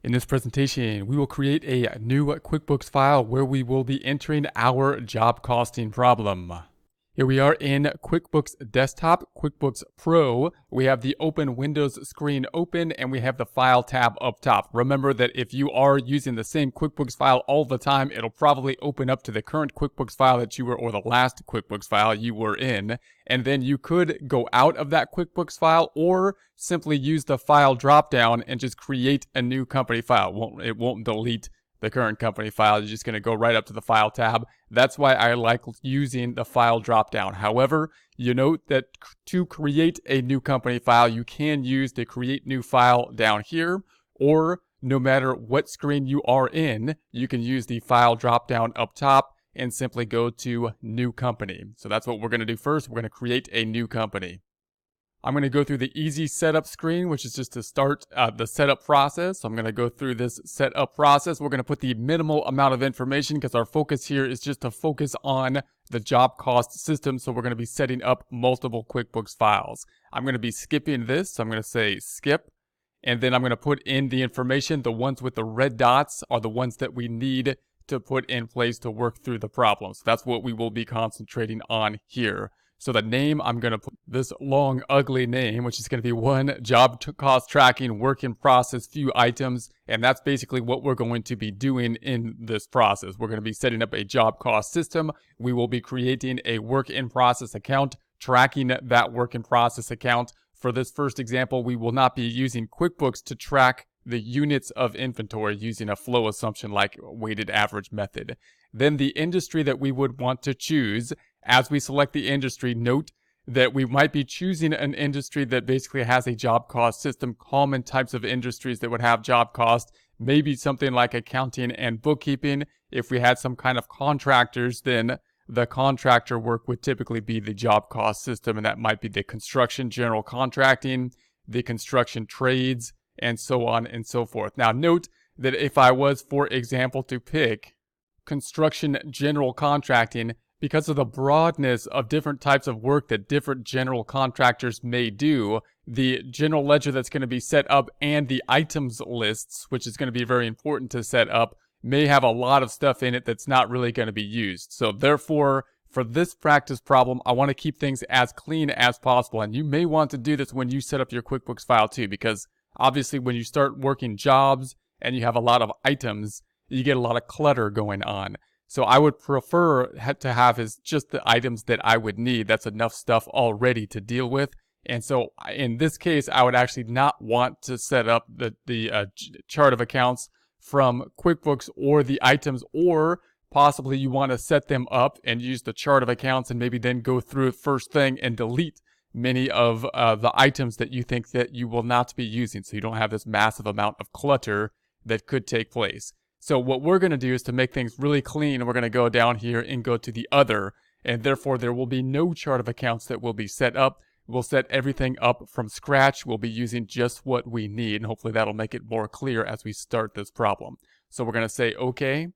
In this presentation, we will create a new QuickBooks file where we will be entering our job costing problem. Here we are in QuickBooks Desktop, QuickBooks Pro. We have the open Windows screen open and we have the File tab up top. Remember that if you are using the same QuickBooks file all the time, it'll probably open up to the current QuickBooks file that you were, or the last QuickBooks file you were in. And then you could go out of that QuickBooks file or simply use the File dropdown and just create a new company file. It won't delete the current company file. You're just going to go right up to the File tab. That's why I like using the File dropdown. However, you note that to create a new company file, you can use the Create New File down here, or no matter what screen you are in, you can use the File dropdown up top and simply go to New Company. So that's what we're going to do first. We're going to create a new company. I'm going to go through the easy setup screen, which is just to start the setup process. So I'm going to go through this setup process. We're going to put the minimal amount of information because our focus here is just to focus on the job cost system. So we're going to be setting up multiple QuickBooks files. I'm going to be skipping this. So I'm going to say skip. And then I'm going to put in the information. The ones with the red dots are the ones that we need to put in place to work through the problem. So that's what we will be concentrating on here. So the name, I'm going to put this long, ugly name, which is going to be one job cost tracking work in process few items. And that's basically what we're going to be doing in this process. We're going to be setting up a job cost system. We will be creating a work in process account, tracking that work in process account. For this first example, we will not be using QuickBooks to track the units of inventory using a flow assumption like weighted average method. Then the industry that we would want to choose. As we select the industry, note that we might be choosing an industry that basically has a job cost system. Common types of industries that would have job cost, maybe something like accounting and bookkeeping. If we had some kind of contractors, then the contractor work would typically be the job cost system, and that might be the construction general contracting, the construction trades, and so on and so forth. Now note that if I was, for example, to pick construction general contracting, because of the broadness of different types of work that different general contractors may do, the general ledger that's going to be set up and the items lists, which is going to be very important to set up, may have a lot of stuff in it that's not really going to be used. So therefore, for this practice problem, I want to keep things as clean as possible. And you may want to do this when you set up your QuickBooks file too, because obviously when you start working jobs and you have a lot of items, you get a lot of clutter going on. So I would prefer to have is just the items that I would need. That's enough stuff already to deal with. And so in this case, I would actually not want to set up the chart of accounts from QuickBooks or the items, or possibly you want to set them up and use the chart of accounts and maybe then go through it first thing and delete many of the items that you think that you will not be using. So you don't have this massive amount of clutter that could take place. So what we're going to do is to make things really clean, we're going to go down here and go to the other, and therefore there will be no chart of accounts that will be set up. We'll set everything up from scratch. We'll be using just what we need, and hopefully that'll make it more clear as we start this problem. So we're going to say OK,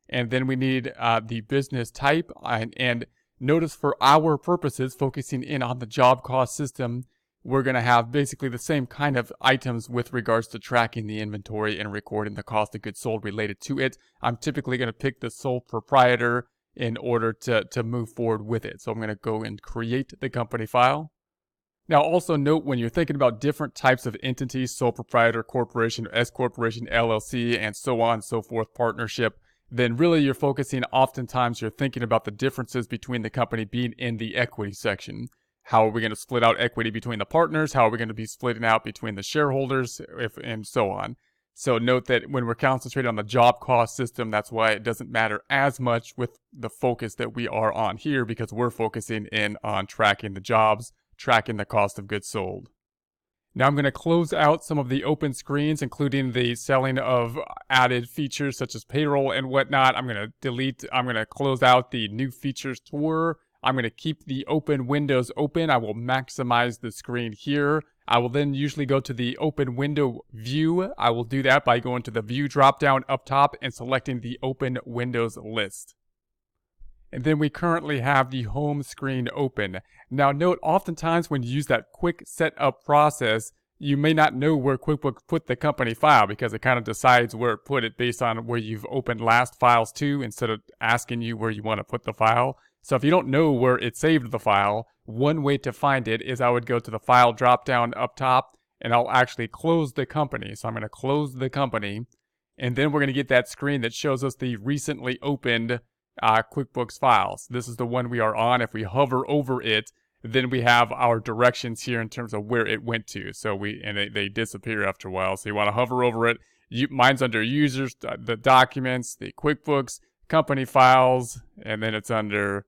and then we need the business type, and notice for our purposes, focusing in on the job cost system, we're going to have basically the same kind of items with regards to tracking the inventory and recording the cost of goods sold related to it. I'm typically going to pick the sole proprietor in order to move forward with it. So I'm going to go and create the company file. Now also note when you're thinking about different types of entities, sole proprietor, corporation, S corporation, LLC, and so on and so forth, partnership, then really you're focusing, oftentimes you're thinking about the differences between the company being in the equity section. How are we going to split out equity between the partners? How are we going to be splitting out between the shareholders, and so on? So note that when we're concentrating on the job cost system, that's why it doesn't matter as much with the focus that we are on here, because we're focusing in on tracking the jobs, tracking the cost of goods sold. Now I'm going to close out some of the open screens, including the selling of added features such as payroll and whatnot. I'm going to close out the new features tour. I'm going to keep the open windows open. I will maximize the screen here. I will then usually go to the open window view. I will do that by going to the view dropdown up top and selecting the open windows list. And then we currently have the home screen open. Now note, oftentimes when you use that quick setup process, you may not know where QuickBooks put the company file because it kind of decides where it put it based on where you've opened last files to instead of asking you where you want to put the file. So if you don't know where it saved the file, one way to find it is I would go to the file drop down up top and I'll actually close the company. So I'm going to close the company, and then we're going to get that screen that shows us the recently opened QuickBooks files. This is the one we are on. If we hover over it, then we have our directions here in terms of where it went to. So they disappear after a while. So you want to hover over it. Mine's under users, the documents, the QuickBooks, company files, and then it's under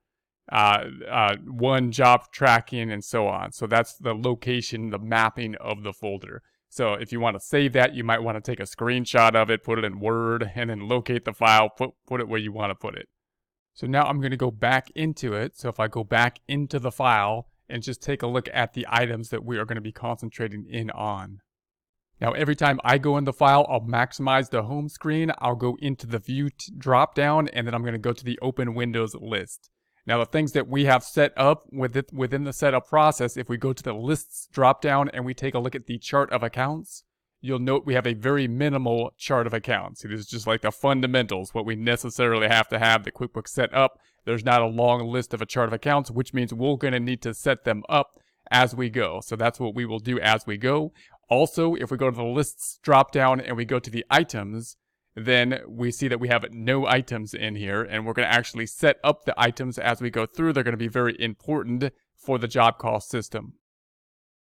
one job tracking and so on. So that's the location, the mapping of the folder. So if you want to save that, you might want to take a screenshot of it, put it in Word, and then locate the file, put it where you want to put it. So now I'm going to go back into it. So if I go back into the file and just take a look at the items that we are going to be concentrating in on. Now every time I go in the file, I'll maximize the home screen. I'll go into the view drop down, and then I'm going to go to the open windows list. Now the things that we have set up within the setup process, if we go to the lists drop down and we take a look at the chart of accounts, you'll note we have a very minimal chart of accounts. It is just like the fundamentals, what we necessarily have to have the QuickBooks set up. There's not a long list of a chart of accounts, which means we're going to need to set them up as we go. So that's what we will do as we go. Also, if we go to the lists drop down and we go to the items, then we see that we have no items in here, and we're going to actually set up the items as we go through. They're going to be very important for the job cost system.